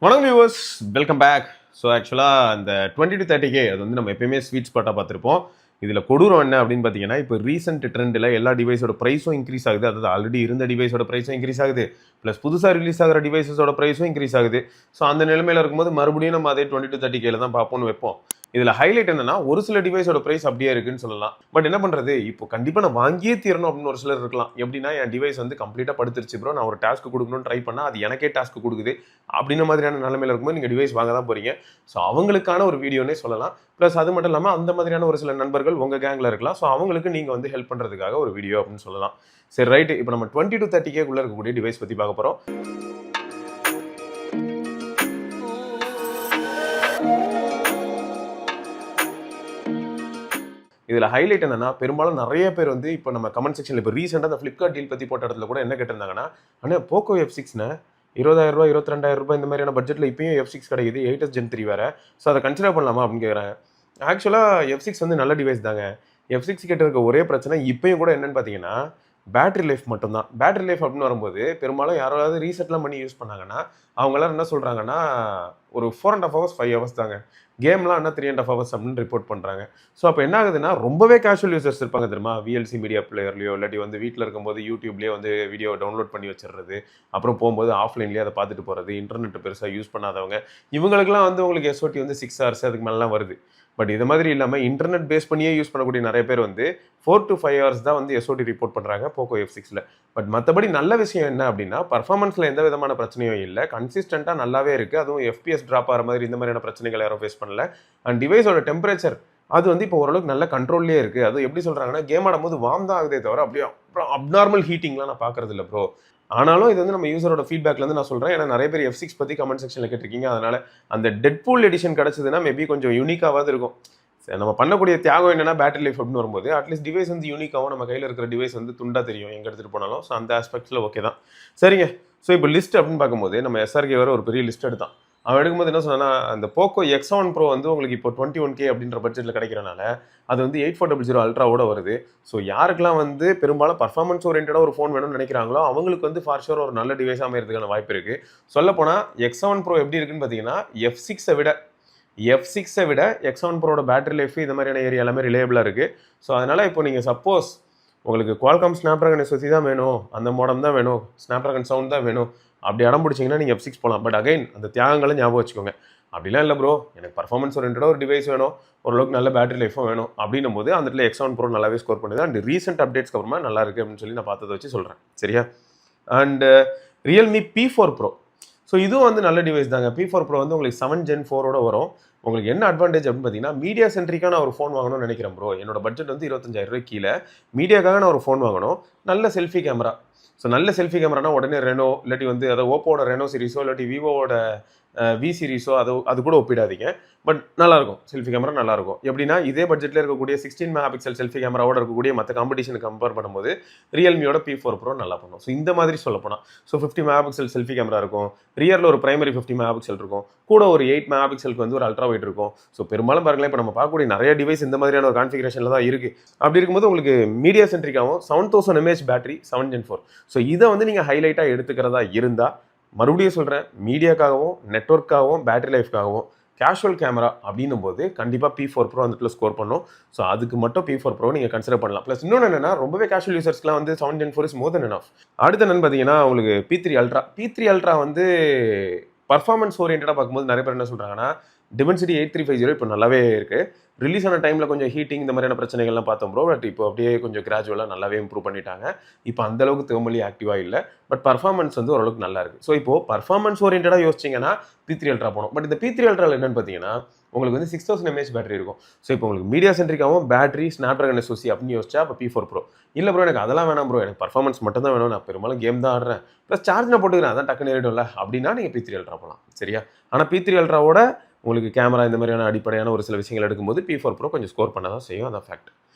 வணக்கம் viewers, welcome back. So ஆக்சுவலாக இந்த 20 to 30K அது வந்து நம்ம எப்பயுமே ஸ்வீட் ஸ்பாட்டாக பார்த்துருப்போம். இதில் கொடூரம் என்ன அப்படின்னு பார்த்தீங்கன்னா, இப்போ ரீசெண்ட் ட்ரெண்டில் எல்லா டிவைஸோட ப்ரைஸும் இன்க்ரீஸ் ஆகுது. அதாவது ஆல்ரெடி இருந்த டிவைஸோட ப்ரைஸும் இன்க்ரீஸ் ஆகுது, ப்ளஸ் புதுசாக ரிலீஸ் ஆகிற டிவைஸஸோட ப்ரைஸும் இன்க்ரீஸ் ஆகுது. ஸோ அந்த நிலைமையில் இருக்கும்போது மறுபடியும் நம்ம அதே 20 to 30Kல தான் பார்ப்போம்னு வைப்போம். இதில் ஹைலைட் என்னன்னா, ஒரு சில டிவைஸோட ப்ரைஸ் அப்படியே இருக்குன்னு சொல்லலாம். பட் என்ன பண்ணுறது, இப்போ கண்டிப்பாக நான் வாங்கியே தீரணும் அப்படின்னு ஒரு சிலர் இருக்கலாம். எப்படின்னா, என் டிவைஸ் வந்து கம்ப்ளீட்டாக படுத்துருச்சு ப்ரோ, நான் ஒரு டாஸ்க் கொடுக்கணும்னு ட்ரை பண்ணால் அது எனக்கே டாஸ்க் கொடுக்குது அப்படின்ற மாதிரியான நிலைமையில இருக்கும்போது நீங்கள் டிவைஸ் வாங்க தான் போறீங்க. ஸோ அவங்களுக்கான ஒரு வீடியோனே சொல்லலாம். ப்ளஸ் அது மட்டும் இல்லாமல் அந்த மாதிரியான ஒரு சில நண்பர்கள் உங்கள் கேங்கில் இருக்கலாம். ஸோ அவங்களுக்கு நீங்கள் வந்து ஹெல்ப் பண்ணுறதுக்காக ஒரு வீடியோ அப்படின்னு சொல்லலாம். சரி, ரைட்டு. இப்போ நம்ம 20 to 30K குள்ளே இருக்கக்கூடிய டிவைஸ் பற்றி பார்க்க போகிறோம். இதில் ஹைலைட் என்னன்னா, பெரும்பாலும் நிறைய பேர் வந்து இப்போ நம்ம கமெண்ட் செக்ஷனில் இப்போ ரீசெண்டாக அந்த ஃப்ளிப்கார்ட் டீல் பற்றி போட்ட இடத்துல கூட என்ன கேட்டிருந்தாங்கன்னா, ஆனால் போக்கோ F6ன்னு 20,000 ரூபா 22,000 ரூபாய் இந்த மாதிரியான பட்ஜெட்டில் இப்பயும் F6 கிடைக்குது, 8s Gen 3 வேறு. ஸோ அதை கன்சிடர் பண்ணலாமா அப்படின்னு கேட்குறேன். ஆக்சுவலாக F6 வந்து நல்ல டிவைஸ் தாங்க. F6 கிட்ட இருக்க ஒரே பிரச்சனை இப்பயும் கூட என்னன்னு பார்த்தீங்கன்னா, பேட்டரி லைஃப் மட்டும்தான். பேட்டரி லைஃப் அப்படின்னு வரும்போது பெரும்பாலும் யாராவது ரீசெட்லாம் பண்ணி யூஸ் பண்ணாங்கன்னா அவங்களாம் என்ன சொல்கிறாங்கன்னா, ஒரு 4.5 hours 5 hours தாங்க. கேம்லாம் என்ன 3.5 hours அப்படின்னு ரிப்போர்ட் பண்ணுறாங்க. ஸோ அப்போ என்ன ஆகுதுன்னா, ரொம்பவே கேஷுவல் யூசர்ஸ் இருப்பாங்க தெரியுமா, VLC மீடியா பிளேயர்லையோ இல்லாட்டி வந்து வீட்டில் இருக்கும்போது யூடியூப்லேயே வந்து வீடியோ டவுன்லோட் பண்ணி வச்சிடுறது, அப்புறம் போகும்போது ஆஃப்லைன்லேயே அதை பார்த்துட்டு போகிறது, இன்டர்நெட் பெருசாக யூஸ் பண்ணாதவங்க, இவங்களுக்குலாம் வந்து உங்களுக்கு SOT வந்து 6 hours அதுக்கு மேலாம் வருது. பட் இது மாதிரி இல்லாமல் இன்டர்நெட் பேஸ் பண்ணியே யூஸ் பண்ணக்கூடிய நிறைய பேர் வந்து 4 to 5 hours தான் வந்து SOT ரிப்போர்ட் பண்ணுறாங்க போக்கோ F6ல. பட் மற்றபடி நல்ல விஷயம் என்ன அப்படின்னா, பர்ஃபார்மன்ஸில் எந்த விதமான பிரச்சனையும் இல்லை, கன்சிஸ்டண்ட்டாக நல்லாவே இருக்குது. அதுவும் FPS ட்ராப் ஆகிற மாதிரி இந்த மாதிரியான பிரச்சனைகள் யாரும் ஃபேஸ் பண்ணல. அண்ட் டிவைஸோட டெம்பரேச்சர் அது வந்து இப்போ ஓரளவுக்கு நல்ல கண்ட்ரோல்லே இருக்குது. அது எப்படி சொல்கிறாங்கன்னா, கேம் ஆடும்போது வார்ம் தான் ஆகுதே தவிர அப்படியே அப்நார்மல் ஹீட்டிங்லாம் நான் பார்க்கறது இல்லை ப்ரோ. ஆனாலும் இது வந்து நம்ம யூசரோட ஃபீட்பேக்லேருந்து நான் சொல்கிறேன். ஏன்னா நிறைய பேர் F6 பற்றி கமெண்ட் செக்ஷனில் கேட்டிருக்கீங்க. அதனால் அந்த டெட்பூல் எடிஷன் கிடச்சதுன்னா மேபி கொஞ்சம் யூனிக்காவது இருக்கும். நம்ம பண்ணக்கூடிய தியாகம் என்னன்னா, பேட்டரி லைஃப் அப்படின்னு வரும்போது அட்லீஸ்ட் டிவைஸ் வந்து யூனிக்காகவும் நம்ம கையில் இருக்கிற டிவைஸ் வந்து துண்டா தெரியும் எங்கே எடுத்துகிட்டு போனாலும். ஸோ அந்த ஆஸ்பெக்ட்ஸில் ஓகே தான். சரிங்க. ஸோ இப்போ லிஸ்ட் அப்படின்னு பார்க்கும்போது நம்ம SRK வேறு ஒரு பெரிய லிஸ்ட் எடுத்தான். அவன் எடுக்கும்போது என்ன சொன்னா, அந்த போக்கோ X7 Pro வந்து உங்களுக்கு இப்போ 21K அப்படின்ற பட்ஜெட்டில் கிடைக்கிறனால அது வந்து 8400 அல்ட்ராவோட வருது. ஸோ யாருக்கெல்லாம் வந்து பெரும்பாலும் பர்ஃபார்மன்ஸ் ஓரியன்டாக ஒரு ஃபோன் வேணும்னு நினைக்கிறாங்களோ அவங்களுக்கு வந்து ஃபார் ஷோர் ஒரு நல்ல டிவைஸாக அமைகிறதுக்கான வாய்ப்பு இருக்குது. சொல்லப்போனால் X7 Pro எப்படி இருக்குன்னு பார்த்தீங்கன்னா, F6 விட X7 Proட பேட்டரி லைஃப் இந்த மாதிரியான ஏரியா எல்லாமே ரிலேபிளாக இருக்குது. ஸோ அதனால் இப்போ நீங்கள் சப்போஸ் உங்களுக்கு Qualcomm Snapdragon SoC தான் வேணும், அந்த மோடம் தான் வேணும், Snapdragon சவுண்ட் தான் வேணும் அப்படி இடம் பிடிச்சிங்கன்னா நீங்கள் F6 போகலாம். பட் அகைன் அந்த தியாகங்களை ஞாபகம் வச்சுக்கோங்க. அப்படிலாம் இல்லை ப்ரோ, எனக்கு பர்ஃபார்மன்ஸ் ஓரியன்டாக ஒரு டிவைஸ் வேணும், ஓரளவுக்கு நல்ல பேட்டரி லைஃபும் வேணும் அப்படின்னும் போது அந்த இடத்துல X7 Pro நல்லாவே ஸ்கோர் பண்ணுது. அண்ட் ரீசெண்ட் அப்டேட்ஸ்க்கு அப்புறமா நல்லா இருக்குது அப்படின்னு சொல்லி நான் பார்த்ததை வச்சு சொல்கிறேன். சரியா? And Realme P4 Pro. So இதுவும் வந்து நல்ல டிவைஸ் தாங்க. P4 Pro வந்து உங்களுக்கு 7 Gen 4ஓட வரும். உங்களுக்கு என்ன அட்வான்டேஜ் அப்படின்னு பார்த்தீங்கன்னா, மீடியா சென்ட்ரிக்காக நான் ஒரு ஃபோன் வாங்கணும்னு நினைக்கிறேன் ப்ரோ. என்னோட பட்ஜெட் வந்து 25,000 ரூபாய் கீழே. மீடியாக்காக நான் ஒரு ஃபோன் வாங்கணும், நல்ல செல்ஃபி கேமரா. ஸோ நல்ல செல்ஃபி கேமரானா உடனே ரெனோ இல்லாட்டி வந்து அதாவது ஓப்போட ரெனோ சீரிஸோ இல்லாட்டி விவோவோட V சீரிஸோ அது கூட ஒப்பிடாதீங்க. பட் நல்லாயிருக்கும், செல்ஃபி கேமரா நல்லாயிருக்கும். எப்படின்னா, இதே பட்ஜெட்டில் இருக்கக்கூடிய 16 மெகாபிக்சல் செல்ஃபி கேமராவோட இருக்கக்கூடிய மற்ற காம்படிஷனுக்கு கம்பேர் பண்ணும்போது ரியல்மியோட P4 Pro நல்லா பண்ணும். ஸோ இந்த மாதிரி சொல்ல போனால், ஸோ 50 மெகாபிக்சல் செல்ஃபி கேமரா இருக்கும், ரியரில் ஒரு பிரைமரி 50 மெகாபிக்சல் இருக்கும், கூட ஒரு 8 மெகாபிக்சலுக்கு வந்து ஒரு அல்ட்ரா வைட் இருக்கும். ஸோ பெரும்பாலும் பாருங்களேன், இப்போ நம்ம பார்க்கக்கூடிய நிறைய டிவைஸ் இந்த மாதிரியான ஒரு கான்ஃபிகரேஷனில் தான் இருக்குது. அப்படி இருக்கும்போது உங்களுக்கு மீடியா சென்ட்ரிக்காகவும் 7000 mAh பேட்டரி 7 Gen 4. ஸோ இதை வந்து நீங்கள் ஹைலைட்டாக எடுத்துக்கிறதா இருந்தால், மறுபடியும் சொல்கிறேன், மீடியாக்காகவும் நெட்ஒர்க்காகவும் பேட்டரி லைஃப்காகவும் கேஷுவல் கேமரா அப்படின்னும் போது கண்டிப்பாக P4 Pro அந்த ஸ்கோர் பண்ணும். ஸோ அதுக்கு மட்டும் P4 Pro நீங்கள் கன்சிடர் பண்ணலாம். ப்ளஸ் இன்னொன்று என்னென்னா, ரொம்பவே கேஷுவல் யூசர்ஸ்க்குலாம் வந்து 7 Gen 4 is more then enough. அடுத்து என்னன்னு பார்த்தீங்கன்னா, உங்களுக்கு P3 Ultra வந்து பர்ஃபார்மன்ஸ் ஓரியன்டாக பார்க்கும்போது நிறைய பேர் என்ன சொல்கிறாங்கன்னா, Dimensity 8350 இப்போ நல்லாவே இருக்குது. ரிலீஸ் ஆன டைமில் கொஞ்சம் ஹீட்டிங் இந்த மாதிரியான பிரச்சனைகள்லாம் பார்த்தோம் ப்ரோ. பட் இப்போ அப்படியே கொஞ்சம் கிராஜுவலாக நல்லாவே இம்ப்ரூவ் பண்ணிட்டாங்க. இப்போ அந்தளவுக்கு தேர்மலி ஆக்டிவாக இல்லை, பட் பர்ஃபார்மன்ஸ் வந்து ஓரளவுக்கு நல்லா இருக்குது. ஸோ இப்போது பர்ஃபார்மன்ஸ் ஓரியன்டாக யோசிச்சிங்கன்னா P3 Ultra போகணும். பட் இந்த P3 Ultra என்னென்னு பார்த்தீங்கன்னா, உங்களுக்கு வந்து 6000 mAh பேட்டரி இருக்கும். ஸோ இப்போ உங்களுக்கு மீடியா சென்ட்ரிக்காகவும் பேட்டரி Snapdragon SoC அப்படின்னு யோசிச்சா இப்போ P4 Pro. இல்லை ப்ரோ, எனக்கு அதெல்லாம் வேணாம் ப்ரோ, எனக்கு பர்ஃபார்மன்ஸ் மட்டும் தான் வேணும், நான் பெரும்பாலும் கேம் தான் ஆடுறேன், ப்ளஸ் சார்ஜ் நான் போட்டுக்கிறேன், அதான் டக்குன்னு ஏறிடும்ல அப்படின்னா நீங்கள் P3 Ultra போகலாம். சரியா? ஆனால் P3 Ultraவோட உங்களுக்கு கேமரா இந்த மாதிரியான அடிப்படையான ஒரு சில விஷயங்கள் எடுக்கும்போது P4 Pro கொஞ்சம் ஸ்கோர் பண்ண தான் செய்யும், அதான் ஃபேக்ட்.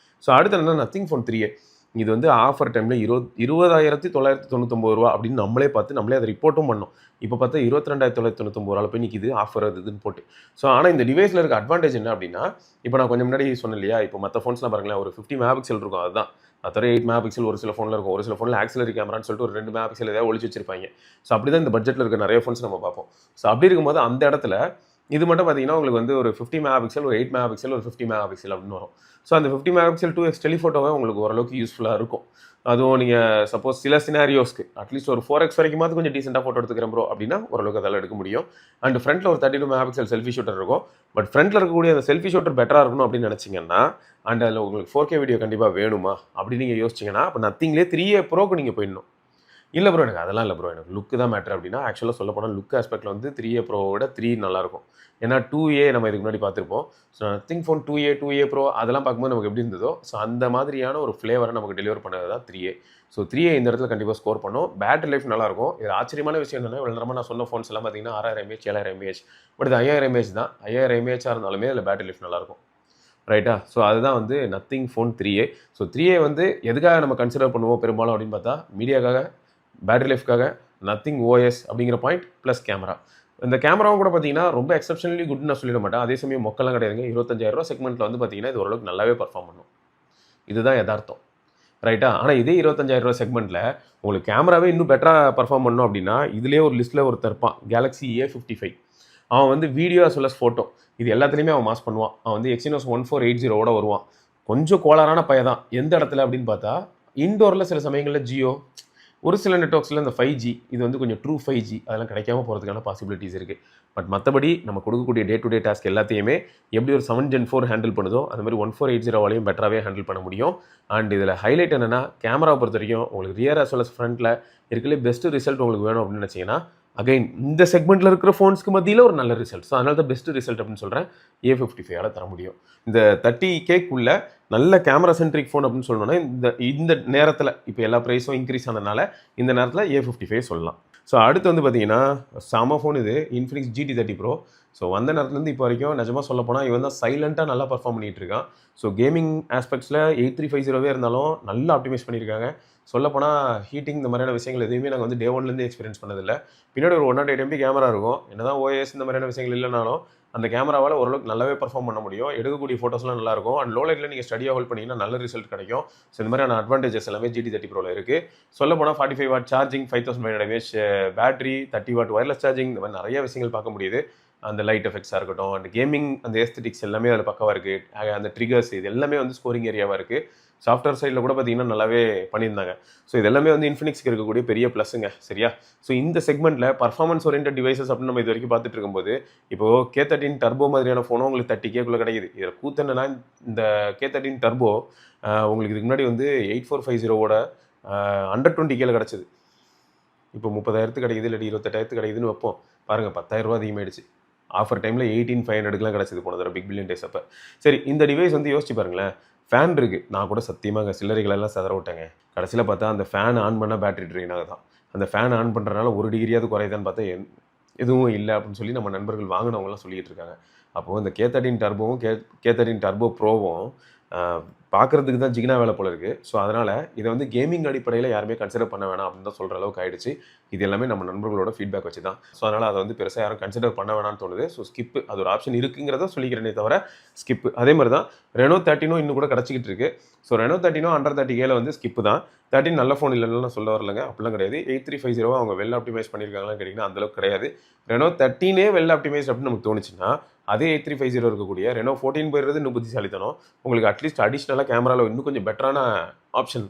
ஸோ அடுத்து என்ன, Nothing Phone 3A. இது வந்து ஆஃபர் டைமில் 20,999 ரூபா அப்படின்னு நம்மளே பார்த்து நம்மளே அதை ரிப்போர்ட்டும் பண்ணோம். இப்போ பார்த்தா 22,999 போய் நிற்கிது ஆஃபர் அது இதுன்னு போட்டு. ஸோ ஆனால் இந்த டிவைஸில் இருக்க அட்வான்டேஜ் என்ன அப்படின்னா, இப்போ நான் கொஞ்சம் முன்னாடி சொன்னேன் இல்லையா, இப்போ மற்ற ஃபோன்ஸ்லாம் பாருங்களேன் ஒரு 50 மெகா பிக்சல் இருக்கும், அதுதான் அது 8 மெகா பிக்சல் ஒரு சில ஃபோனில் இருக்கும், ஒரு சில ஃபோனில் ஆக்சிலரி கேமரான்னு சொல்லிட்டு ஒரு 2 மெகா பிக்சல் ஏதாவது ஒழிச்சு வச்சிருப்பாங்க. ஸோ அப்படி தான் இந்த பட்ஜெட்டில் இருக்க நிறைய ஃபோன்ஸ் நம்ம பார்ப்போம். ஸோ அப்படி இருக்கும்போது அந்த இடத்துல இது மட்டும் பார்த்தீங்கன்னா உங்களுக்கு வந்து ஒரு 50 மெகா பிக்சல், ஒரு 8 மெகா பிக்சல், ஒரு 50 மெகா பிக்சல் அப்படின்னு வரும். ஸோ அந்த 50 மெகா பிக்சல் 2x டெலிஃபோட்டோவே உங்களுக்கு ஓரளவுக்கு யூஸ்ஃபுல்லாக இருக்கும். அதுவும் நீங்கள் சப்போஸ் சில சினாரியோஸ்க்கு அட்லீஸ்ட் ஒரு 4x வரைக்குமாவது கொஞ்சம் டீசெண்டாக ஃபோட்டோ எடுத்துக்கிறேன் ப்ரோ அப்படின்னா ஓரளவுக்கு அதெல்லாம் எடுக்க முடியும். அண்ட் ஃப்ரண்ட்டில் ஒரு 32 மெகா பிக்சல் செல்ஃபி ஷூட்டர் இருக்கும். பட் ஃப்ரண்ட்டில் இருக்கக்கூடிய அந்த செல்ஃபி ஷூட்டர் பெட்டராக இருக்கணும் அப்படின்னு நினச்சிங்கன்னா, அண்ட் அதில் உங்களுக்கு 4K வீடியோ கண்டிப்பாக வேணுமா அப்படின்னு நீங்கள் யோசிச்சிங்கன்னா, அப்போ நத்திங்லேயே 3A ப்ரோக்கு நீங்கள் போயிடணும். இல்லை ப்ரோ எனக்கு அதெல்லாம் இல்லை ப்ரோ, எனக்கு லுக்கு தான் மேட்ரு அப்படின்னா, ஆக்சுவலாக சொல்ல போனால் லுக் ஆஸ்பெக்டில் வந்து 3A ப்ரோவோட 3 நல்லாயிருக்கும். ஏன்னா 2A நம்ம இதுக்கு முன்னாடி பார்த்துருப்போம். So nothing phone 2A bro அதெல்லாம் பார்க்கும்போது நமக்கு எப்படி இருந்ததோ, ஸோ அந்த மாதிரியான ஒரு ஃப்ளேவரை நமக்கு டெலிவர் பண்ணது தான் 3A. ஸோ 3A இந்த இடத்துல கண்டிப்பாக ஸ்கோர் பண்ணும். பேட்டரி லைஃப் நல்லாயிருக்கும். இது ஆச்சரியமான விஷயம் என்னென்னா, இவ்வளோ நேரமாக நான் சொன்ன ஃபோன்ஸ் எல்லாம் பார்த்தீங்கன்னா 6000 mAh 7000 mAh, பட் இது 5000 mAh தான். 5000 mAh இருந்தாலுமே அதில் பேட்டரி லைஃப் நல்லாயிருக்கும். ரைட்டா? ஸோ அதுதான் வந்து nothing phone 3A. So 3A வந்து எதுக்காக நம்ம கன்சிடர் பண்ணுவோம் பெரும்பாலும் அப்படின்னு பார்த்தா, மீடியாக்காக, பேட்டரி லைஃப்காக, நத்திங் OS அப்படிங்கிற பாயிண்ட் ப்ளஸ் கேமரா. இந்த கேமராவும் கூட பார்த்தீங்கன்னா ரொம்ப எக்ஸப்ஷனலி குட்னு நான் சொல்லிட மாட்டேன். அதே சமயம் மொக்கெல்லாம் கிடையாதுங்க. 25,000 செக்மெண்ட்டில் வந்து பார்த்தீங்கன்னா இது ஓரளவுக்கு நல்லாவே பர்ஃபார்ம் பண்ணும். இதுதான் யதார்த்தம். ரைட்டா? ஆனால் இதே 25,000 செக்மெண்ட்டில் உங்களுக்கு கேமராவே இன்னும் பெட்டராக பர்ஃபார்ம் பண்ணணும் அப்படின்னா, இதுலேயே ஒரு லிஸ்ட்டில் ஒருத்தர் இருப்பான், Galaxy A55. அவன் வந்து video as well as photo இது எல்லாத்துலேயுமே அவன் மாஸ் பண்ணுவான். அவன் வந்து Exynos 1480 வருவான். கொஞ்சம் கோளாறான பையன் தான். எந்த இடத்துல அப்படின்னு பார்த்தா, இன்டோரில் சில சமயங்களில் ஜியோ, ஒரு சில நெட்வொர்க்ஸில் இந்த 5G இது வந்து கொஞ்சம் ட்ரூ 5G அதெல்லாம் கிடைக்காம போகிறதுக்கான பாசிபிலிட்டிஸ் இருக்குது. பட் மற்றபடி நம்ம கொடுக்கக்கூடிய டே டு டே டாஸ்க் எல்லாத்தையுமே எப்படி ஒரு 7 Gen 4 ஹேண்டில் பண்ணுதோ அந்த மாதிரி 1480 பெட்டராகவே ஹேண்டில் பண்ண முடியும். அண்ட் இதில் ஹைலைட் என்னென்னா, கேமராவை பொறுத்த வரைக்கும் உங்களுக்கு ரியர் as well as ஃப்ரண்ட்டில் இருக்கிற பெஸ்ட் ரிசல்ட் உங்களுக்கு வேணும் அப்படின்னு நினச்சிங்கன்னா, அகைன் இந்த செக்மெண்ட்டில் இருக்கிற ஃபோன்ஸ்க்கு மத்தியில் ஒரு நல்ல ரிசல்ட். ஸோ அதனால தான் பெஸ்ட் ரிசல்ட் அப்படின்னு சொல்கிறேன். A55 தர முடியும். இந்த 30Kக்குள்ள நல்ல கேமரா சென்ட்ரிக் ஃபோன் அப்படின்னு சொல்லணும்னா இந்த நேரத்தில் இப்போ எல்லா ப்ரைஸும் இன்க்ரீஸ் ஆனதுனால இந்த நேரத்தில் A55 சொல்லலாம். ஸோ அடுத்து வந்து பார்த்தீங்கன்னா செம ஃபோன் இது, Infinix GT30 Pro. ஸோ வந்த நேரத்துலேருந்து இப்போ வரைக்கும் நிஜமாக சொல்ல போனால் இவன் தான் சைலண்ட்டாக நல்லா பர்ஃபார்ம் பண்ணிகிட்டு இருக்கான். ஸோ கேமிங் ஆஸ்பெக்ட்ஸில் 8350 இருந்தாலும் நல்லா ஆப்டிமைஸ் பண்ணியிருக்காங்க. சொல்லப்போனால் ஹீட்டிங் இந்த மாதிரியான விஷயங்கள் எதுவுமே நாங்கள் வந்து டே ஒன்லேருந்து எக்ஸ்பீரியன்ஸ் பண்ணதில்லை. பின்னாடி ஒரு 108 MP கேமரா இருக்கும். என்னதான் OS இந்த மாதிரியான விஷயங்கள் இல்லைனாலும் அந்த கேமராவால் ஓரளவுக்கு நல்லாவே பர்ஃபார்ம் பண்ண முடியும். எடுக்கக்கூடிய ஃபோட்டோஸ்லாம் நல்லாயிருக்கும். அண்ட் லோ லைட்டில் நீங்கள் ஸ்டடியாக ஹோல்ட் பண்ணிங்கன்னா நல்ல ரிசல்ட் கிடைக்கும். ஸோ இந்த மாதிரியான அட்வான்டேஜஸ் எல்லாமே GT30 Proவில் இருக்குது. சொல்ல போனால் 45 watt charging, 5500 mAh battery, 30 what wireless charging, இந்த மாதிரி நிறைய விஷயங்கள் பார்க்க முடியுது. அந்த லைட் எஃபெக்ட்ஸாக இருக்கட்டும், அண்ட் கேமிங் அந்த எஸ்தெட்டிக்ஸ் எல்லாமே அதில் பக்கவாக இருக்குது. அந்த ட்ரிகர்ஸ் இது எல்லாமே வந்து ஸ்கோரிங் ஏரியாவாக இருக்குது. சாஃப்ட்வேர் சைடில் கூட பார்த்தீங்கன்னா நல்லாவே பண்ணியிருந்தாங்க. ஸோ இது எல்லாமே வந்து இன்ஃபினிக்ஸ்க்கு இருக்கக்கூடிய பெரிய ப்ளஸ்ஸுங்க. சரியா? ஸோ இந்த செக்மெண்ட்டில் பர்ஃபார்மன்ஸ் ஓரியன்டட் டிவைசஸ் அப்படின்னு நம்ம இது வரைக்கும் பார்த்துட்டு இருக்கும்போது, இப்போது K13 டர்போ மாதிரியான ஃபோனும் உங்களுக்கு 30Kக்குள்ளே கிடைக்குது. இதில் கூத்து என்னன்னா, இந்த K13 டர்போ உங்களுக்கு இதுக்கு முன்னாடி வந்து 8450 120Kல கிடச்சிது. இப்போ 30,000 கிடைக்குது, இல்லாட்டி 28,000 கிடைக்குதுன்னு வைப்போம். பாருங்கள் 10,000 அதிகமாகிடுச்சு. ஆஃபர் டைமில் 18,500க்குலாம் கிடச்சிது போன தடவை பிக் பில்லியன் டேஸ் அப்போ. சரி, இந்த டிவைஸ் வந்து யோசிச்சு பாருங்களேன். ஃபேன் இருக்குது. நான் கூட சத்தியமாக சில்லறைகளெல்லாம் செதற விட்டேங்க. கடைசியில் பார்த்தா அந்த ஃபேன் ஆன் பண்ணால் பேட்டரி ட்ரெயின் ஆகுதான். அந்த ஃபேன் ஆன் பண்ணுறதுனால 1 டிகிரியாவது குறையுதான்னு பார்த்தா எதுவும் இல்லை அப்படின்னு சொல்லி நம்ம நண்பர்கள் வாங்கினவங்களாம் சொல்லிகிட்டு இருக்காங்க. அப்போது இந்த K13 டர்போவும் K13 டர்போ ப்ரோவும் பார்க்குறதுக்கு தான் ஜிகினா வேலை போல இருக்குது. ஸோ அதனால் இதை வந்து கேமிங் அடிப்படையில் யாருமே கன்சிடர் பண்ண வேணாம் அப்படின்னு தான் சொல்கிற அளவுக்கு ஆகிடுச்சு. இது எல்லாமே நம்ம நண்பர்களோட ஃபீட்பேக் வச்சு தான். ஸோ அதனால் அதை வந்து பெருசாக யாரும் கன்சிடர் பண்ண வேணாம்னு தோணுது. ஸோ ஸ்கிப்பு அது ஒரு ஆப்ஷன் இருக்குங்கிறத சொல்லிக்கிறேனே தவிர ஸ்கிப்பு. அதே மாதிரி தான் Reno 13 இன்னும் கூட கிடச்சிக்கிட்டு இருக்குது. ஸோ Reno 13 அண்டர் 30Kல வந்து ஸ்கிப்பு தான். 13 நல்ல ஃபோன் இல்லைன்னு நான் சொல்ல வரலங்க, அப்படிலாம் கிடையாது. 8350 அவங்க வெல் ஆப்டிமைஸ் பண்ணியிருக்காங்களான்னு கேட்டிங்கன்னா அந்தளவுக்கு கிடையாது. Reno 13 வெல் ஆப்டிமைஸ் அப்படின்னு நமக்கு தோணுச்சுன்னா, அதே 8350 இருக்கக்கூடிய Reno 14 போயிடுறது இன்னும் புத்திசாலித்தனம். உங்களுக்கு அட்லீஸ்ட் அடிஷ்னலாக கேமராவில் இன்னும் கொஞ்சம் பெட்டரான ஆப்ஷன்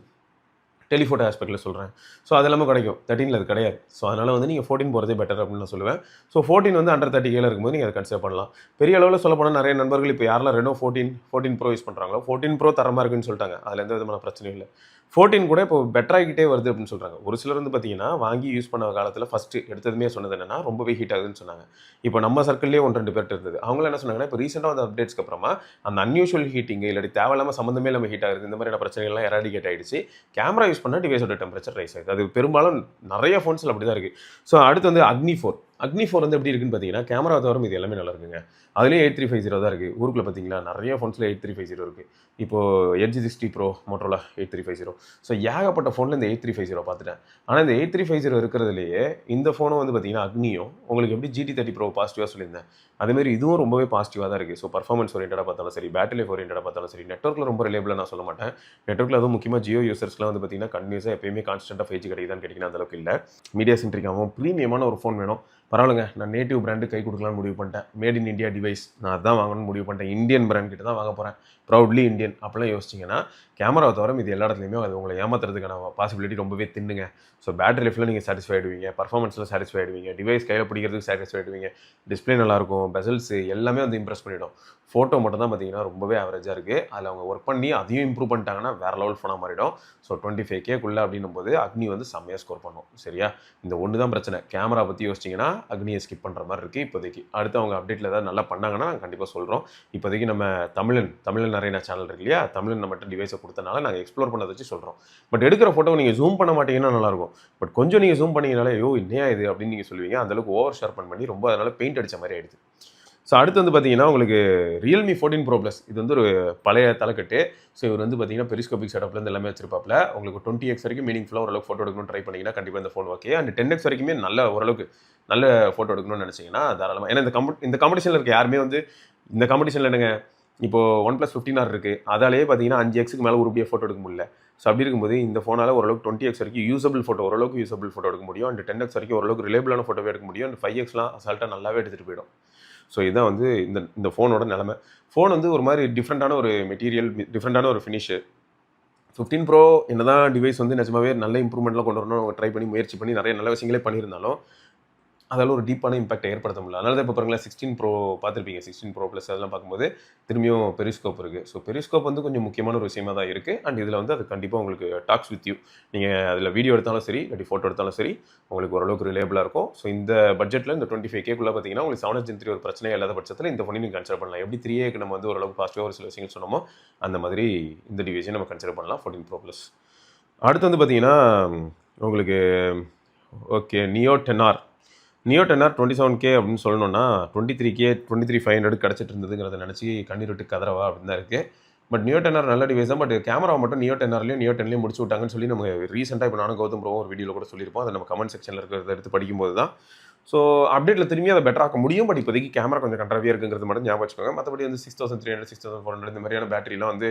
டெலிஃபோட்டோ ஆஸ்பெக்டில் சொல்கிறேன். ஸோ அது எல்லாமே கிடைக்கும். 13ல் அது கிடையாது. ஸோ அதனால் வந்து நீங்கள் 14 போகிறதே பெட்டர் அப்படின்னு நான் சொல்லுவேன். ஸோ 14 வந்து அண்டர் 30Kல இருக்கும்போது நீங்கள் அதை கன்சிடர் பண்ணலாம். பெரிய அளவில் சொல்ல போனால் நிறைய நண்பர்கள் இப்போ யாரெல்லாம் Reno 14 Pro யூஸ் பண்ணுறாங்களோ 14 Pro தரமாக இருக்குன்னு சொல்லிட்டாங்க. அதில் எந்த விதமான பிரச்சனையும் இல்லை. 14 கூட இப்போ பெட்டராகிட்டே வருது அப்படின்னு சொல்கிறாங்க. ஒரு சிலர் வந்து பார்த்தீங்கன்னா வாங்கி யூஸ் பண்ண காலத்தில் ஃபஸ்ட்டு எடுத்ததுமே சொன்னது என்னென்னா ரொம்பவே ஹீட் ஆகுதுன்னு சொன்னாங்க. இப்போ நம்ம சர்க்கிள்லேயே 1-2 பேர்ட்டு இருந்தது. அவங்களும் என்ன சொன்னாங்கன்னா, இப்போ ரீசெண்டாக வந்து அப்டேட்ஸ்க்கு அப்புறமா அந்த அன்யூஷுவல் ஹீட்டிங் இல்லாட்டி தேவையில்லாமல் சம்மந்தமே இல்லாமல் ஹீட் ஆகுது, இந்த மாதிரியான பிரச்சனைகள்லாம் எராடிகேட் ஆகிடுச்சு. கேமரா யூஸ் பண்ணால் டிவைஸோட டெம்பரேச்சர் ரைஸ் ஆகுது. அது பெரும்பாலும் நிறைய ஃபோன்ஸில் அப்படி தான் இருக்குது. ஸோ அடுத்து வந்து Agni 4 அக்னி ஃபோன் வந்து எப்படி இருக்குன்னு பார்த்தீங்கன்னா கேமரா தவிர இது எல்லாமே நல்லா இருக்குங்க. அதுலேயும் 8350 தான் இருக்குது. ஊருக்குள்ள பார்த்தீங்களா நிறைய ஃபோன்ஸில் 8350 இருக்குது. இப்போது எட்ஜ் 60 ப்ரோ மோட்டோலா 8350. ஸோ ஏகப்பட்ட ஃபோனில் இந்த 8350 பார்த்துட்டேன். ஆனால் இந்த 8350 இருக்கிறதுலையே இந்த ஃபோனும் வந்து பார்த்தீங்கன்னா அக்னியும் உங்களுக்கு எப்படி GT30 ப்ரோ பாசிட்டிவாக சொல்லியிருந்தேன், அதேமாதிரி இதுவும் ரொம்பவே பாசிட்டிவாக தான் இருக்குது. ஸோ பர்ஃபார்மன்ஸ் ஓரியன்டாக பார்த்தாலும் சரி, பேட்டரி லைஃப் ஓரியன்டாக பார்த்தாலும் சரி, நெட்ஒர்க்கில் ரொம்ப ரிலேபிளாக நான் சொல்ல மாட்டேன். நெட்ஒர்க்கில் அதுவும் முக்கியமாக ஜியோ யூசர்ஸ்லாம் வந்து பார்த்தீங்கன்னா கண்டினியூஸாக எப்பயுமே கான்ஸ்டன்ட்டாக 5G கிடைக்குதான்னு கேட்டிங்கன்னா அந்தளவுக்கு இல்லை. மீடியா சென்ட்ரிக்காகவும் ப்ரீமியமான ஒரு ஃபோன் வேணும். பரவாயில்லைங்க, நான் நேட்டிவ் பிராண்டு கை கொடுக்கலான்னு முடிவு பண்ணிட்டேன். மேட் இன் இந்தியா டிவைஸ் நான் அதான் வாங்கணும்னு முடிவு பண்ணிட்டேன். இந்தியன் பிராண்ட் கிட்ட தான் வாங்க போகிறேன். ப்ரௌட்லி இந்தியன் அப்படிலாம் யோசிச்சிங்கன்னா கேமராவை தவிர இது எல்லா இடத்துலையுமே அது உங்களை ஏமாத்துறதுக்கான பாசிபிலிட்டி ரொம்பவே தின்னுங்க. ஸோ பேட்டரி லைஃப்பில் நீங்கள் சாட்டிஸ்ஃபை ஆகிடுவீங்க, பர்ஃபார்மன்ஸில் சாட்டிஸ்ஃபை ஆகிடுவீங்க, டிவைஸ் கையில் பிடிக்கிறதுக்கு சாட்டிஸ்ஃபை ஆகிடுவீங்க, டிஸ்பிளே நல்லாயிருக்கும், பெசல்ஸு எல்லாமே வந்து இம்ப்ரெஸ் பண்ணிவிடும். ஃபோட்டோ மட்டும் தான் பார்த்தீங்கன்னா ரொம்பவே ஆவரேஜாக இருக்குது. அதில் அவங்க ஒர்க் பண்ணி அதையும் இம்ப்ரூவ் பண்ணிட்டாங்கன்னா வேறு லெவல் ஃபோனாக மாறிடும். ஸோ 25K அப்படின்னும் போது அக்னி வந்து செம்மையாக ஸ்கோர் பண்ணும். சரியா, இந்த ஒன்று தான் பிரச்சனை. கேமரா பற்றி யோசிச்சிங்கன்னா அக்னியை ஸ்கிப் பண்ணுற மாதிரி இருக்குது இப்போதைக்கு. அடுத்து அவங்க அப்டேட்டில் ஏதாவது நல்லா பண்ணாங்கன்னா நாங்கள் கண்டிப்பாக சொல்கிறோம். இப்போதைக்கு நம்ம தமிழன் நிறைய சேனல் இருக்கு இல்லையா, தமிழன் நம்மகிட்ட டிவைஸை கொடுத்தனால நாங்கள் எக்ஸ்ப்ளோர் பண்ணதை வச்சு சொல்கிறோம். பட் எடுக்கிற ஃபோட்டோ நீங்கள் ஜூம் பண்ண மாட்டீங்கன்னா நல்லாயிருக்கும். பட் கொஞ்சம் நீங்கள் ஜூம் பண்ணிங்கனாலே ஐயோ என்னையா இது அப்படின்னு நீங்கள் சொல்லுவீங்க. அந்தளவுக்கு ஓவர் ஷார்பன் பண்ணி ரொம்ப அதனால் பெயிண்ட் அடித்த மாதிரி ஆகிடுது. ஸோ அடுத்து வந்து பார்த்தீங்கன்னா உங்களுக்கு Realme 14 Pro Plus இது வந்து ஒரு பழைய தலைக்கட்டு. ஸோ இவர் வந்து பார்த்தீங்கன்னா பெரிஸ்கோபிக் செட்டப்லேருந்து எல்லாமே வச்சிருப்பாப்ல. உங்களுக்கு 20x வரைக்கும் மீனிங்ஃபுல்லாக ஓரளவுக்கு ஃபோட்டோ எடுக்கணும்னு ட்ரை பண்ணிங்கன்னா கண்டிப்பாக இந்த ஃபோன் ஓகே. அண்ட் 10x வரைக்குமே ஓரளவுக்கு நல்ல ஃபோட்டோ எடுக்கணும்னு நினச்சிங்கன்னா தாராளமாக. ஏன்னா இந்த காம்படிஷனில் இருக்க யாருமே வந்து இந்த காம்படிஷனில் என்னங்க இப்போது OnePlus 15R இருக்குது, அதாலேயே பார்த்தீங்கன்னா 5x மேலே உருப்படியாக ஃபோட்டோ எடுக்க முடியல. ஸோ அப்படி இருக்கும்போது இந்த ஃபோனால் ஓரளவுக்கு 20x வரைக்கும் யூசபிள் ஃபோட்டோ எடுக்க முடியும். அண்ட் 10x வரைக்கும் ஓரளவுக்கு ரிலேபிளான ஃபோட்டோவே எடுக்க முடியும். அண்ட் 5xலாம் அசால்ட்டாக நல்லாவே எடுத்துகிட்டு போயிடும். ஸோ இதுதான் வந்து இந்த ஃபோனோட நிலமை. ஃபோன் வந்து ஒரு மாதிரி டிஃப்ரெண்ட்டான ஒரு மெட்டீரியல், டிஃப்ரெண்ட்டான ஒரு ஃபினிஷு. 15 Pro என்னதான் டிவைஸ் வந்து நிஜமாவே நல்ல இம்ப்ரூவ்மெண்ட்லாம் கொண்டு வரணும் ட்ரை பண்ணி முயற்சி பண்ணி நிறைய நல்ல விஷயங்களே பண்ணியிருந்தாலும் அதால் ஒரு டீப்பான இம்பாக்ட் ஏற்படுத்த முடியல. அதனால தான் இப்போ பாருங்களேன் 16 Pro பார்த்துருப்பீங்க. 16 Pro Plus அதெல்லாம் பார்க்கும்போது திரும்பியும் பெரிஸ்கோப் இருக்குது. ஸோ பெரிஸ்கோப் வந்து கொஞ்சம் முக்கியமான ஒரு விஷயமாக தான் இருக்குது. அண்ட் இதில் வந்து அது கண்டிப்பாக உங்களுக்கு டாக்ஸ் வித் யூ. நீங்கள் அதில் வீடியோ எடுத்தாலும் சரி, இல்லாட்டி ஃபோட்டோ எடுத்தாலும் சரி, உங்களுக்கு ஓரளவுக்கு ரிலேபிளாக இருக்கும். ஸோ இந்த பட்ஜெட்டில் இந்த 25K பார்த்தீங்கன்னா உங்களுக்கு 7 Gen 3 ஒரு பிரச்சனையே இல்லாத பட்சத்தில் இந்த ஃபோனை நீங்கள் கன்சிடர் பண்ணலாம். எப்படி 3Aக்கு நம்ம வந்து ஓரளவுக்கு பாசிட்டிவாக ஒரு சில விஷயங்கள் சொன்னோமோ அந்த மாதிரி இந்த டிவைஸையும் நம்ம கன்சிடர் பண்ணலாம் 14 Pro Plus. அடுத்து வந்து பார்த்தீங்கன்னா உங்களுக்கு ஓகே Neo 10R 27K அப்படின்னு சொல்லணும்னா 23K 23,500 கிடச்சிட்டு இருந்ததுங்கிறத நினச்சி கண்ணீர் விட்டு கதறவா அப்படின்னு தான் இருக்குது. பட் Neo 10R நல்ல டிவைஸ் தான். பட் கேமரா மட்டும் Neo 10Rலையும் Neo 10லையும் முடிச்சு விட்டாங்கன்னு சொல்லி நம்ம ரீசெண்டாக இப்போ நானும் கௌதம் ப்ரோவும் ஒரு வீடியோவில் கூட சொல்லியிருப்போம். அதை நம்ம கமெண்ட் செக்ஷனில் இருக்கிறத எடுத்து படிக்கும்போது தான் ஸோ அப்டேட்டில் திரும்பி அதை பெட்டர் ஆக்க முடியும். பட் இப்போதைக்கு கேமரா கொஞ்சம் கண்ட்ராவியாக இருக்குங்கிறது மட்டும் ஞாபகம் வச்சுக்கோங்க. மற்றபடி வந்து 6300 6400 இந்த மாதிரியான பேட்டரிலாம் வந்து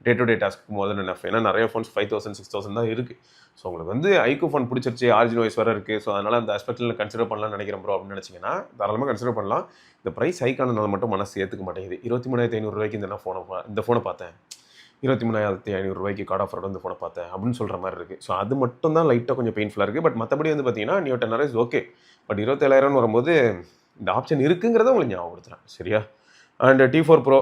டே டு டே டாஸ்க்கு முதல்ல என்ன, ஏன்னா நிறைய ஃபோன்ஸ் 5000 6000 தான் இருக்குது. ஸோ உங்களுக்கு வந்து ஐக்கூ ஃபோன் பிடிச்சிருச்சு, ஆரிஜின் வாய்ஸ் வேறு இருக்குது. ஸோ அதனால் அந்த ஆஸ்பெக்டில் கன்சிடர் பண்ணலாம்னு நினைக்கிறேன் ப்ரோ அப்படின்னு நினச்சிங்கன்னா தாராளமாக கன்சிடர் பண்ணலாம். இந்த ப்ரைஸ் ஹைக்கானதுனால மட்டும் மனசு ஏற்றுக்க மாட்டேங்குது. 23,500 இந்த ஃபோனை பார்த்தேன், 23,500 கார்ட் ஆஃபரோட இந்த ஃபோனை பார்த்தேன் அப்படின்னு சொல்கிற மாதிரி இருக்குது. ஸோ அது மட்டும் தான் லைட்டாக கொஞ்சம் பெயின்ஃபுல்லாக இருக்குது. பட் மற்றபடி வந்து பார்த்தீங்கன்னா Neo 10R is okay. But 27,000 வரும்போது இந்த ஆப்ஷன் இருக்குங்கிறத உங்களுக்கு ஞாபகப்படுத்துகிறேன். சரியா, அண்ட் T4 Pro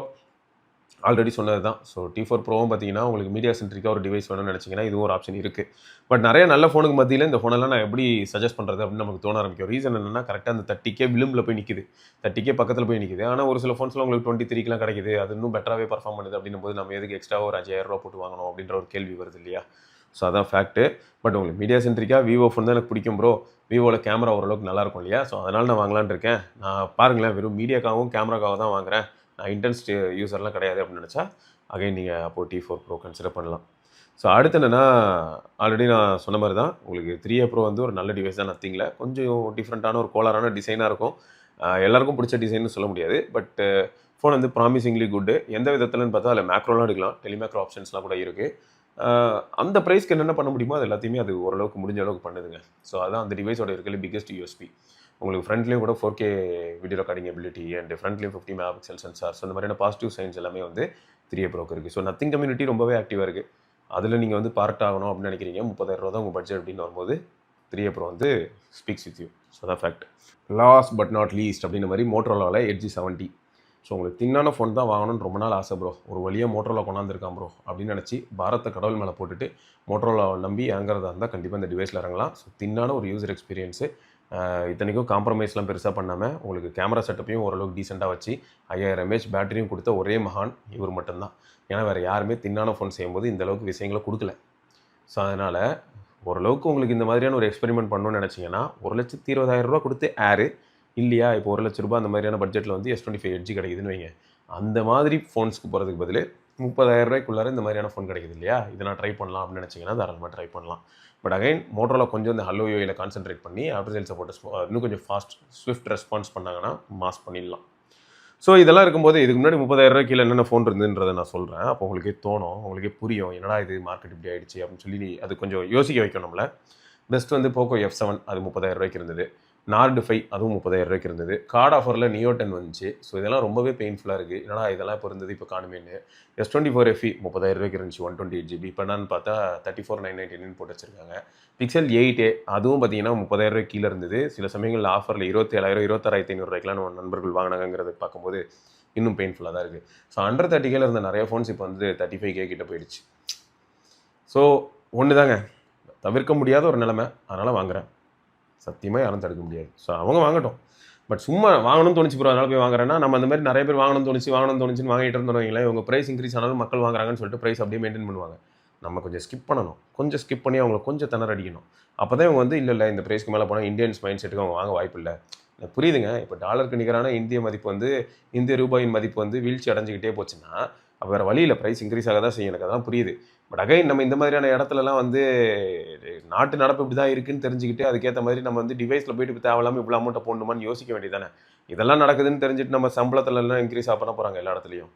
ஆல்ரெடி சொன்னது தான். ஸோ T4 Proவும் பார்த்தீங்கன்னா உங்களுக்கு மீடியா சென்ட்ரிக்காக ஒரு டிவைஸ் வேணும்னு நினச்சிங்கன்னா இதுவும் ஒரு ஆப்ஷன் இருக்குது. பட் நிறைய நல்ல ஃபோனுக்கு மத்தியில் இந்த ஃபோனெல்லாம் நான் எப்படி சஜஸ்ட் பண்ணுறது அப்படின்னு நமக்கு தோண ஆரம்பிக்கும். ரீசன் என்னென்னா கரெக்டாக அந்த 30K விளிம்பில் போய் நிற்குது, 30K பக்கத்தில் போய் நிற்குது. ஆனால் ஒரு சில ஃபோன்ஸ்லாம் உங்களுக்கு 23க்குலாம் கிடைக்குது, அது இன்னும் பெட்டராகவே பர்ஃபார்ம் பண்ணுது அப்படின்னும் போது நம்ம எதுக்கு எக்ஸ்ட்ரா ஒரு 5,000 போட்டு வாங்கணும் அப்படின்ற ஒரு கேள்வி வருது இல்லையா. ஸோ அதான் ஃபேக்ட்டு. பட் உங்களுக்கு மீடியா சென்ட்ரிக்காக விவோ ஃபோன் தான் எனக்கு பிடிக்கும் ப்ரோ, விவோவில் கேமரா ஓரளவுக்கு நல்லாயிருக்கும் இல்லையா. ஸோ அதனால் நான் வாங்கலான்னு இருக்கேன். நான் பாருங்களேன் வெறும் மீடியாக்காகவும் கேமராக்காக தான் வாங்குறேன், நான் இன்டென்ஸ் யூஸர்லாம் கிடையாது அப்படின்னு நினச்சா அகைன் நீங்கள் அப்போது T4 Pro கன்சிடர் பண்ணலாம். ஸோ அடுத்து என்னென்னா ஆல்ரெடி நான் சொன்ன மாதிரி தான் உங்களுக்கு 3A Pro வந்து ஒரு நல்ல டிவைஸ் தான். நத்திங்கில் கொஞ்சம் டிஃப்ரெண்ட்டான ஒரு கோலாரான டிசைனாக இருக்கும். எல்லாருக்கும் பிடிச்ச டிசைன்னு சொல்ல முடியாது. பட் ஃபோன் வந்து ப்ராமிசிங்லி குட்டு. எந்த விதத்துலன்னு பார்த்தா அதில் மேக்ரோலாம் எடுக்கலாம், டெலிமேக்ரோ ஆப்ஷன்ஸ்லாம் கூட இருக்குது. அந்த ப்ரைஸ்க்கு என்னென்ன பண்ண முடியுமோ அது எல்லாத்தையுமே அது ஓரளவுக்கு முடிஞ்ச அளவுக்கு பண்ணுதுங்க. ஸோ அதான் அந்த டிவைஸோட இருக்கிற பிக்கெஸ்ட் யூஎஸ்பி. உங்களுக்கு ஃப்ரண்ட்லேயும் கூட 4K video recording ability and ஃப்ரண்ட்லேயும் 50 MP சென்சார்ஸ் அந்த மாதிரியான பாசிட்டிவ் சைன்ஸ் எல்லாமே வந்து 3A Proக்கு இருக்குது. ஸோ நத்திங் கம்யூனிட்டி ரொம்பவே ஆக்டிவாக இருக்குது. அதில் நீங்கள் வந்து பார்ட் ஆகணும் அப்படின்னு நினைக்கிறீங்க, 30,000 தான் உங்கள் பட்ஜெட் அப்படின்னு வரும்போது 3A Pro வந்து ஸ்பீக்ஸ் வித் யூ. ஸோ தான் fact. Last but not least அப்படின்ற மாதிரி மோட்டோரோலாவில் Edge 70. ஸோ உங்களுக்கு தின்னான ஃபோன் தான் வாங்கணும்னு ரொம்ப நாள் ஆசை ப்ரோ, ஒரு வழியாக மோட்டோரோலா கொண்டாந்துருக்கான் ப்ரோ அப்படின்னு நினச்சி பாரத்தை கடவுள் மேலே போட்டுட்டு மோட்டோரோலாவை நம்பி இறங்குறதா இருந்தால் கண்டிப்பாக இந்த டிவைஸில் இறங்கலாம். ஸோ தின்னான ஒரு யூசர் எக்ஸ்பீரியன்ஸு, இத்தனைக்கும் காம்ப்ரமைஸ்லாம் பெருசாக பண்ணாமல் உங்களுக்கு கேமரா செட்டப்பையும் ஓரளவுக்கு டீசெண்டாக வச்சு 5000 mAh பேட்டரியும் கொடுத்த ஒரே மகான் இவர் மட்டும்தான். ஏன்னா வேறு யாருமே தின்னான ஃபோன் செய்யும்போது இந்தளவுக்கு விஷயங்களை கொடுக்கல. ஸோ அதனால் ஓரளவுக்கு உங்களுக்கு இந்த மாதிரியான ஒரு எக்ஸ்பெரிமெண்ட் பண்ணணும்னு நினச்சிங்கன்னா 1,20,000 ரூபா கொடுத்து ஏரு இல்லையா, இப்போ 1,00,000 ரூபா அந்த மாதிரியான பட்ஜெட்டில் வந்து S25 எட்ஜ் கிடைக்குதுன்னு வைங்க. அந்த மாதிரி ஃபோன்ஸ்க்கு போகிறதுக்கு பதில் 30,000 ரூபாய்க்குள்ளார இந்த மாதிரியான ஃபோன் கிடைக்குது இல்லையா, இதை நான் ட்ரை பண்ணலாம் அப்படின்னு நினச்சிங்கன்னா தாராளமாக ட்ரை பண்ணலாம். பட் அகைன் மோட்டோரோலா கொஞ்சம் இந்த ஹலோ யூஐயில் கான்சென்ட்ரேட் பண்ணி ஆஃப்டர் சேல் சப்போர்ட் இன்னும் கொஞ்சம் ஸ்விஃப்ட் ரெஸ்பான்ஸ் பண்ணாங்கன்னா மாஸ் பண்ணிடலாம். ஸோ இதெல்லாம் இருக்கும்போது இதுக்கு முன்னாடி 30,000 ரூபாய் கீழே என்னென்ன ஃபோன் இருந்துன்றதை நான் சொல்கிறேன். அப்போ உங்களுக்கே தோணும், உங்களுக்கே புரியும், என்னடா இது மார்க்கெட் இப்படி ஆயிடுச்சு அப்படின்னு சொல்லி அது கொஞ்சம் யோசிக்க வைக்கும் நம்மளை. பெஸ்ட் வந்து போக்கோ F7 அது 30,000 ரூபாய்க்கு இருந்தது. நார்டு 5 அதுவும் 30,000 ரூபாய்க்கு இருந்தது. கார்டு ஆஃபரில் நியோ 10 வந்துச்சு. ஸோ இதெல்லாம் ரொம்பவே பெயின்ஃபுல்லாக இருக்குது. என்னடா இதெல்லாம் இப்போ இருந்தது இப்போ காணுமேன்னு. S24 FE 30,000 ரூபாய்க்கு இருந்துச்சு 128 GB. இப்போ என்னன்னு பார்த்தா 34,999 போட்டு வச்சிருக்காங்க. பிக்சல் 8A அதுவும் பார்த்தீங்கன்னா 30,000 ரூபாய்க்கு கீழே இருந்தது. சில சமயங்களில் ஆஃபரில் 27,000 26,500 ரூபாய்க்குலாம் நம்ம நண்பர்கள் வாங்கினாங்கிறது பார்க்கும்போது இன்னும் பெயின்ஃபுல்லாக தான் இருக்குது. ஸோ அண்டர் 30Kல இருந்த நிறைய ஃபோன்ஸ் இப்போ வந்து 35K கிட்ட போயிடுச்சு. ஸோ ஒன்று தாங்க, தவிர்க்க முடியாத ஒரு நிலைமை, அதனால் வாங்குகிறேன். சத்தியமாக யாரும் தடுக்க முடியாது. ஸோ அவங்க வாங்கட்டும். பட் சும்மா வாங்கணும்னு தோணுச்சு ப்ரோ அதனால் போய் வாங்குறேன்னா, நம்ம அந்த மாதிரி நிறைய பேர் வாங்கணும்னு தோணுச்சுன்னு வாங்கிட்டு இருந்தோம் வைங்களேன், இவங்க ப்ரைஸ் இன்க்ரீஸ் ஆனாலும் மக்கள் வாங்குறாங்கன்னு சொல்லிட்டு ப்ரைஸ் அப்படியே மெயின்டைன் பண்ணுவாங்க. நம்ம கொஞ்சம் ஸ்கிப் பண்ணணும். கொஞ்சம் ஸ்கிப் பண்ணி அவங்களை கொஞ்சம் திணற அடிக்கணும். அப்போ தான் இவங்க வந்து இல்லை இந்த ப்ரைஸ்க்கு மேலே போனால் இந்தியன்ஸ் மைண்ட் செட்டுக்கு அவங்க வாங்க வாய்ப்பு இல்லை. எனக்கு புரியுதுங்க. இப்போ டாலருக்கு நிகரான இந்திய மதிப்பு வந்து இந்திய ரூபாயின் மதிப்பு வந்து வீழ்ச்சி அடைஞ்சிக்கிட்டே போச்சுன்னா அப்போ வேறு வழியில் ப்ரைஸ் இன்க்ரீஸ் ஆக தான் செய்யும். எனக்கு அதெல்லாம் புரியுது. பட் அகைன் நம்ம இந்த மாதிரியான இடத்துலலாம் வந்து நாட்டு நடப்பு இப்படி தான் இருக்குன்னு தெரிஞ்சுக்கிட்டு அதுக்கேற்ற மாதிரி நம்ம வந்து டிவைஸில் போயிட்டு இப்போ தேவையில்லாமல் இவ்வளோ அமௌண்ட்டை போடணுமான்னு யோசிக்க வேண்டியதானே. இதெல்லாம் நடக்குதுன்னு தெரிஞ்சுட்டு நம்ம சம்பளத்துலலாம் இன்க்ரீஸ் பண்ண போகிறாங்க எல்லா இடத்துலையும்.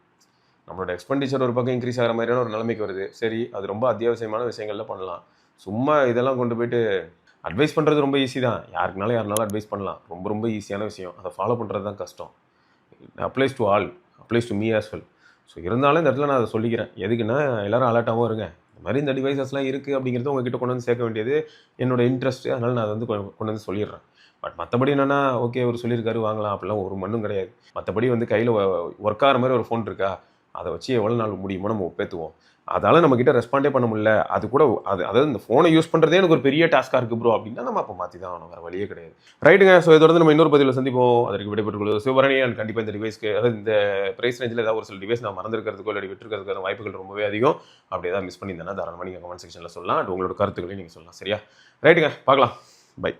நம்மளோட எக்ஸ்பெண்டிச்சர் ஒரு பக்கம் இன்க்ரீஸ் ஆகிற மாதிரியான ஒரு நிலைமைக்கு வருது. சரி, அது ரொம்ப அத்தியாவசியமான விஷயங்கள்ல பண்ணலாம். சும்மா இதெல்லாம் கொண்டு போயிட்டு அட்வைஸ் பண்ணுறது ரொம்ப ஈஸி தான். யாருனாலும் அட்வைஸ் பண்ணலாம். ரொம்ப ரொம்ப ஈஸியான விஷயம். அதை ஃபாலோ பண்ணுறது தான் கஷ்டம். Applies to all, applies to me as well. So இருந்தாலும் இந்த இடத்துல நான் அதை சொல்லிக்கிறேன். எதுக்குன்னா எல்லோரும் அலர்ட்டாகவும் இருங்க. இந்த மாதிரி இந்த டிவைசஸ்லாம் இருக்குது அப்படிங்கிறது உங்ககிட்ட கொண்டு வந்து சேர்க்க வேண்டியது என்னோட இன்ட்ரெஸ்ட்டு. அதனால் நான் அதை வந்து கொண்டு வந்து சொல்லிடுறேன். பட் மற்றபடி என்னென்னா ஓகே ஒரு சொல்லியிருக்காரு வாங்கலாம் அப்படிலாம் ஒரு மண்ணும் கிடையாது. மற்றபடி வந்து கையில் ஒர்க் ஆகிற மாதிரி ஒரு ஃபோன் இருக்கா, அதை வச்சு எவ்வளோ நாள் முடியுமோ நம்ம ஒப்பேற்றுவோம். அதால் நம்மக்கிட்ட ரெஸ்பாண்டே பண்ண முடியல. அது கூட அதாவது இந்த ஃபோனை யூஸ் பண்ணுறதே எனக்கு ஒரு பெரிய டாஸ்க்காக இருக்குது ப்ரோ அப்படின்னா நம்ம அப்போ மாற்றி தான் ஆகணும். வேறு வழியே கிடையாது. ரைட்டுங்க. ஸோ இதோட நம்ம இன்னொரு பதிவில் சந்திப்போம். அதற்கு விடைபெற்றுக்கொள்வது சிவபரணி. அண்ட் கண்டிப்பாக இந்த டிவைஸ்க்கு அதாவது இந்த ப்ரைஸ் ரேஞ்சில் ஏதாவது ஒரு சில டிவைஸ் நான் மறந்துருக்கிறதுக்கோ இல்லை விட்டுருக்கிறதுக்கான வாய்ப்புகள் ரொம்பவே அதிகம். அப்படி ஏதாவது மிஸ் பண்ணியிருந்தேன்னா தாராளமாக நீங்கள் கமெண்ட் செக்ஷனில் சொல்லலாம். அண்ட் உங்களோட கருத்துக்களையும் நீங்கள் சொல்லலாம். சரியா? ரைட்டுங்க, பார்க்கலாம். பை.